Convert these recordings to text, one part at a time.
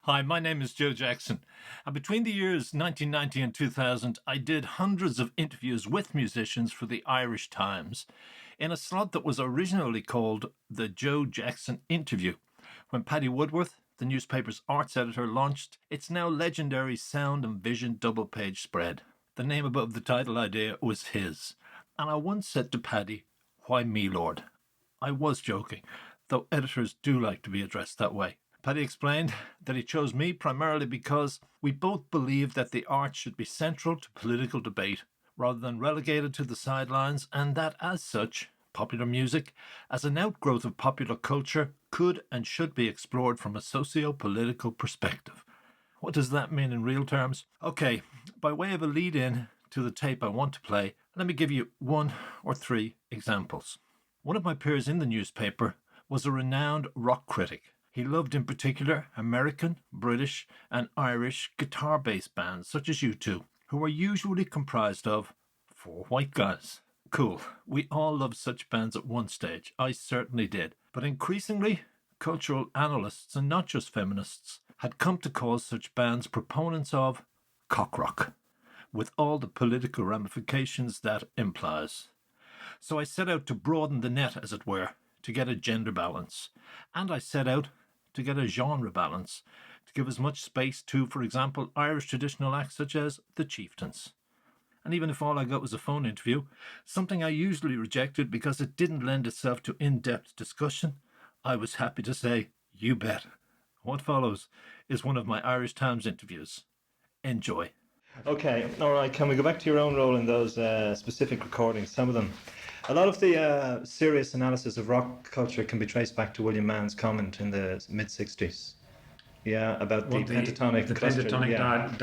Hi, my name is Joe Jackson. And between the years 1990 and 2000, I did hundreds of interviews with musicians for the Irish Times in a slot that was originally called the Joe Jackson Interview. When Paddy Woodworth, the newspaper's arts editor, launched its now legendary Sound and Vision double page spread. The name above the title idea was his. And I once said to Paddy, "Why me, Lord?" I was joking, though editors do like to be addressed that way. Paddy explained that he chose me primarily because we both believe that the arts should be central to political debate rather than relegated to the sidelines, and that as such, popular music, as an outgrowth of popular culture, could and should be explored from a socio political perspective. What does that mean in real terms? Okay, by way of a lead in to the tape I want to play, let me give you one or three examples. One of my peers in the newspaper was a renowned rock critic. He loved in particular American, British, and Irish guitar-based bands such as U2, who are usually comprised of four white guys. Cool. We all loved such bands at one stage. I certainly did. But increasingly, cultural analysts, and not just feminists, had come to call such bands proponents of cock rock, with all the political ramifications that implies. So I set out to broaden the net, as it were, to get a gender balance. And I set out to get a genre balance, to give as much space to, for example, Irish traditional acts such as the Chieftains. And even if all I got was a phone interview, something I usually rejected because it didn't lend itself to in-depth discussion, I was happy to say, "You bet." What follows is one of my Irish Times interviews. Enjoy. Okay, all right. Can we go back to your own role in those specific recordings? Some of them. A lot of the serious analysis of rock culture can be traced back to William Mann's comment in the mid 60s. Yeah, about What the pentatonic the cluster. pentatonic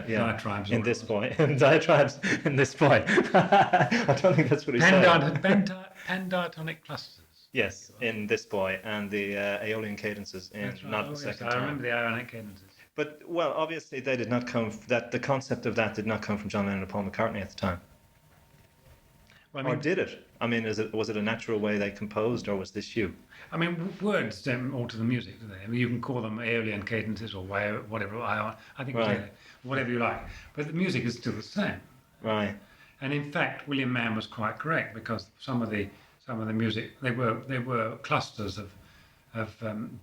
Diatribes in this this boy. Diatribes in this boy. I don't think that's what he said. pentatonic clusters. Yes, in this boy and the Aeolian cadences in That's right. not Oh, the yes, second I time. remember the Ionic cadences. But well, obviously they did not come. That the concept of that did not come from John Lennon and Paul McCartney at the time. Well, Or did it? I mean, was it a natural way they composed, or was this you? Words don't alter the music, do they? I mean, you can call them Aeolian cadences or whatever. I think Right. it's whatever you like, but the music is still the same. Right. And in fact, William Mann was quite correct because some of the music they were clusters of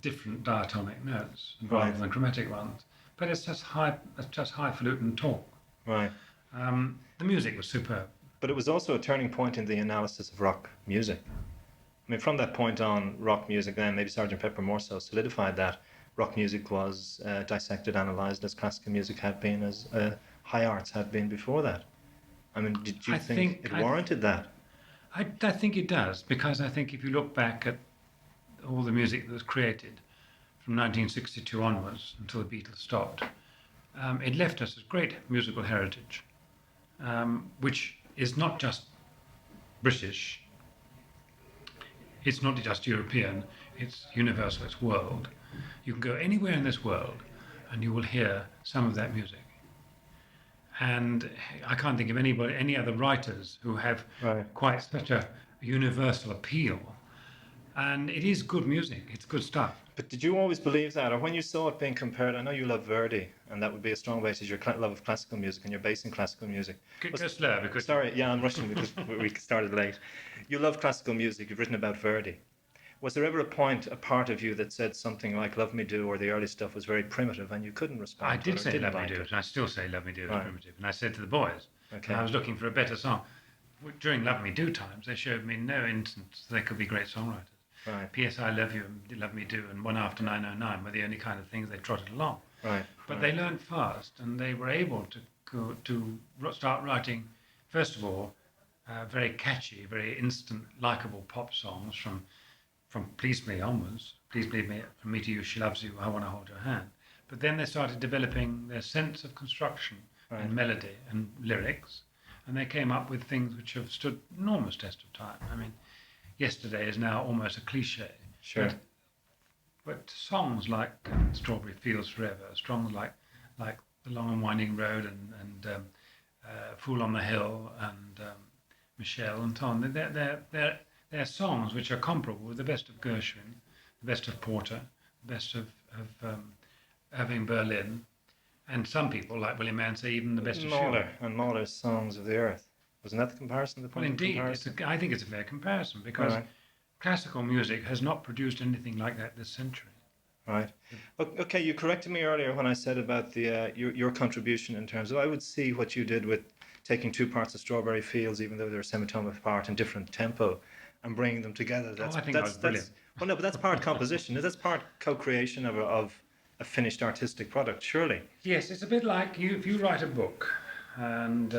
different diatonic notes rather Right. than chromatic ones. But it's just highfalutin talk. Right. The music was superb. But it was also a turning point in the analysis of rock music. I mean, from that point on, rock music, then maybe Sgt. Pepper more so, solidified that rock music was dissected, analysed as classical music had been, as high arts had been before that. I mean, did you think it warranted that? I think it does, because I think if you look back at all the music that was created from 1962 onwards until the Beatles stopped, it left us a great musical heritage, which is not just British, it's not just European, it's universal, it's world. You can go anywhere in this world and you will hear some of that music. And I can't think of any other writers who have quite such a universal appeal. And it is good music, it's good stuff. But did you always believe that? Or when you saw it being compared, I know you love Verdi, and that would be a strong basis, your love of classical music and your base in classical music. Go slow, because... Sorry, yeah, I'm rushing because we started late. You love classical music, you've written about Verdi. Was there ever a part of you that said something like Love Me Do or the early stuff was very primitive and you couldn't respond I to it? did say Love Me Do, and I still say Love Me Do is primitive. And I said to the boys, I was looking for a better song. During Love Me Do times, they showed me no instance they could be great songwriters. Right. P.S. I Love You and Love Me Do and One After 909 were the only kind of things they trotted along. Right. But they learned fast, and they were able to start writing, first of all, very catchy, very instant, likable pop songs from Please Please Me onwards. Please Believe Me, From Me to You, She Loves You, I Want to Hold Your Hand. But then they started developing their sense of construction and melody and lyrics, and they came up with things which have stood enormous test of time. I mean, Yesterday is now almost a cliche. Sure. But songs like Strawberry Fields Forever, songs like The Long and Winding Road and Fool on the Hill and Michelle and so on, they're songs which are comparable with the best of Gershwin, the best of Porter, the best of Irving Berlin, and some people, like William Mann, say even the best of Mahler Schumann. and Mahler's Songs of the Earth. Wasn't that the comparison? The Well, point of indeed, comparison? I think it's a fair comparison because Right, classical music has not produced anything like that this century. right. Okay, you corrected me earlier when I said about the your contribution in terms of I would see what you did with taking two parts of Strawberry Fields, even though they're semitone apart in different tempo, and bringing them together. I think that was brilliant. Well, no, but that's part composition. That's part co-creation of a finished artistic product, surely. Yes, it's a bit like if you write a book, and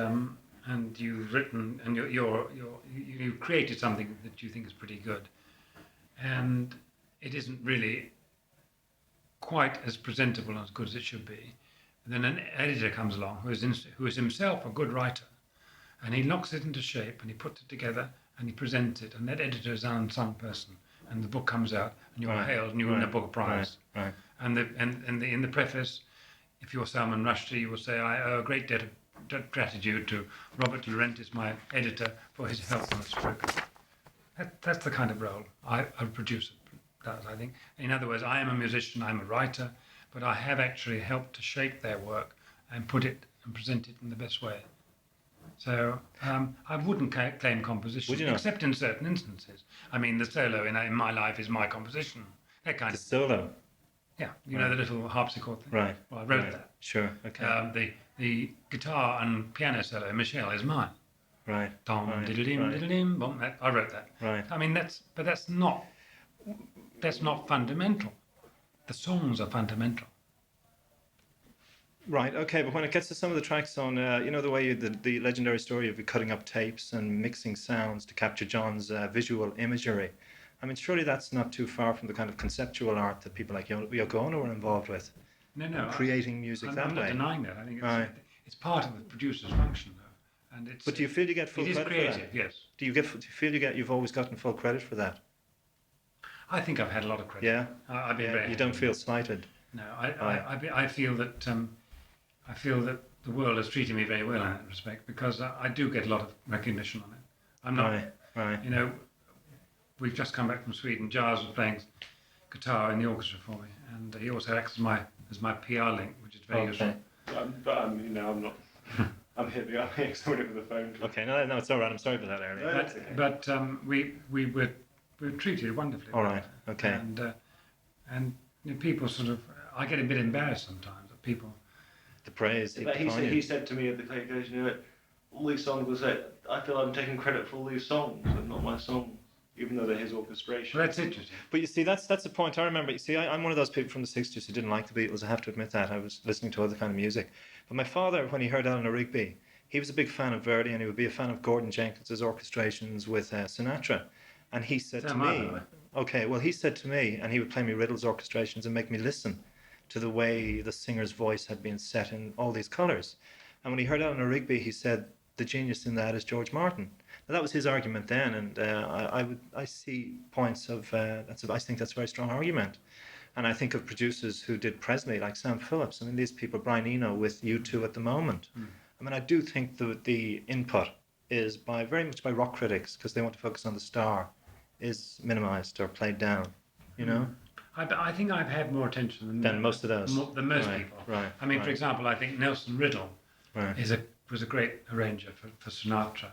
you've written and you've created something that you think is pretty good, and it isn't really quite as presentable and as good as it should be. And then an editor comes along who is himself a good writer, and he knocks it into shape and he puts it together and he presents it, and that editor is an unsung person, and the book comes out and you're hailed and you win a book prize. Right. And in the preface, if you're Salman Rushdie, you will say, I owe a great debt of gratitude to Robert Laurentis, my editor, for his help on the stroke. That's the kind of role a producer does, I think. In other words, I am a musician, I'm a writer, but I have actually helped to shape their work and put it and present it in the best way. So I wouldn't claim composition, Would you not? except in certain instances. I mean, the solo in My Life is my composition. That kind The of solo. yeah, you know the little harpsichord thing. Right. Well, I wrote right. that. Sure. Okay. The guitar and piano solo, Michelle, is mine. right. Dom Right, diddle dim right. diddle dim bom. I wrote that. Right. I mean that's not fundamental. The songs are fundamental. Right. Okay. But when it gets to some of the tracks on, you know, the way the legendary story of you cutting up tapes and mixing sounds to capture John's visual imagery. I mean, surely that's not too far from the kind of conceptual art that people like Yoko Ono were involved with, No, creating music I'm that not way. denying that. I think Right. it's part of the producer's function, though, and it's. But do you feel you get full it is credit creative? for that? Yes. Do you feel you've always gotten full credit for that? I think I've had a lot of credit. Yeah. I've been Yeah. very. You don't happy. feel slighted. No, Right. I feel that the world has treated me very well in that respect because I do get a lot of recognition on it. I'm not, Right. Right. you know, we've just come back from Sweden. Giles was playing guitar in the orchestra for me, and he also acts as my PR link, which is very useful. But I'm not. I'm here behind somebody with the phone. Okay. No, it's all right. I'm sorry for that earlier. That's okay. But we were treated wonderfully. All right. Okay. And you know, people sort of, I get a bit embarrassed sometimes that people. The praise. But he said to me at the occasion, you know, all these songs was it. I feel I'm taking credit for all these songs and not my songs, even though they're his orchestration. Well, that's interesting. But you see, that's the point. I remember. You see, I'm one of those people from the '60s who didn't like the Beatles. I have to admit that. I was listening to other kind of music. But my father, when he heard Eleanor Rigby, he was a big fan of Verdi, and he would be a fan of Gordon Jenkins's orchestrations with Sinatra. And he said So to am I, by me, the way. okay, well, he said to me, and he would play me Riddle's orchestrations and make me listen to the way the singer's voice had been set in all these colours. And when he heard Eleanor Rigby, he said, the genius in that is George Martin. Now, that was his argument then, and I see points of, I think that's a very strong argument. And I think of producers who did Presley, like Sam Phillips. I mean, these people, Brian Eno with U2 at the moment. I mean, I do think the input is very much by rock critics, because they want to focus on the star, is minimised or played down, you know? I think I've had more attention Than most of those. Than most Right, people. right, I mean, for right. example, I think Nelson Riddle Right. was a great arranger for Sinatra,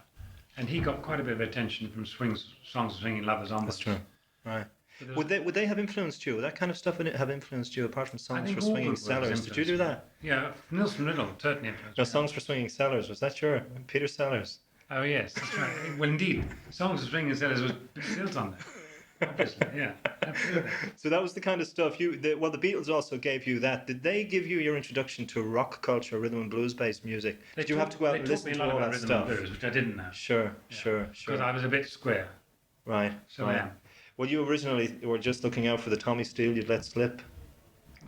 and he got quite a bit of attention from songs of swinging lovers onwards. That's true. Right. But Would they have influenced you? Would that kind of stuff have influenced you, apart from Songs think for all Swinging would have Cellars? Did you do influenced that? Yeah, Nelson Riddle certainly influenced No, me. Songs for Swinging Cellars. Was that your Peter Sellers? Oh yes, that's right. Well, indeed, songs of swinging cellars was built on that. Obviously, yeah, absolutely. So that was the kind of stuff the Beatles also gave you that. Did they give you your introduction to rock culture, rhythm and blues based music? Did you have to go out and listen to all that rhythm stuff? and blues, which I didn't know. Sure. Because I was a bit square. Right. So right. I am. Well, you originally were just looking out for the Tommy Steele you'd let slip.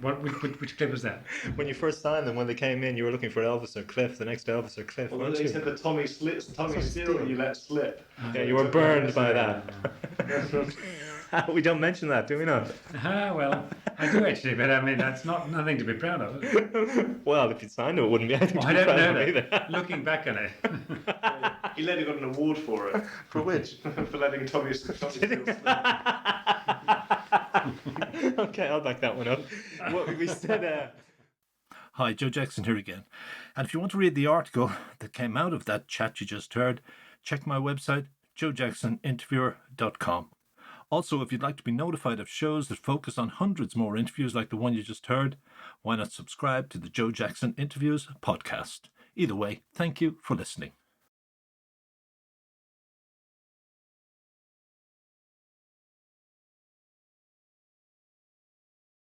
Which clip was that? When you first signed them, when they came in, you were looking for Elvis or Cliff, the next Elvis or Cliff, Well, weren't they you? said that Tommy Steele you let slip. Yeah, you were burned by that. We don't mention that, do we not? Well, I do actually, but I mean that's nothing to be proud of. Is it? Well, if you'd signed it, it wouldn't be anything to I be don't proud know of that. either. Looking back on it, He later got an award for it. For which? For letting Tommy Steele slip. Okay, I'll back that one up. What we said, Hi, Joe Jackson here again. And if you want to read the article that came out of that chat you just heard, check my website, joejacksoninterviewer.com. Also, if you'd like to be notified of shows that focus on hundreds more interviews like the one you just heard, why not subscribe to the Joe Jackson Interviews podcast? Either way, thank you for listening.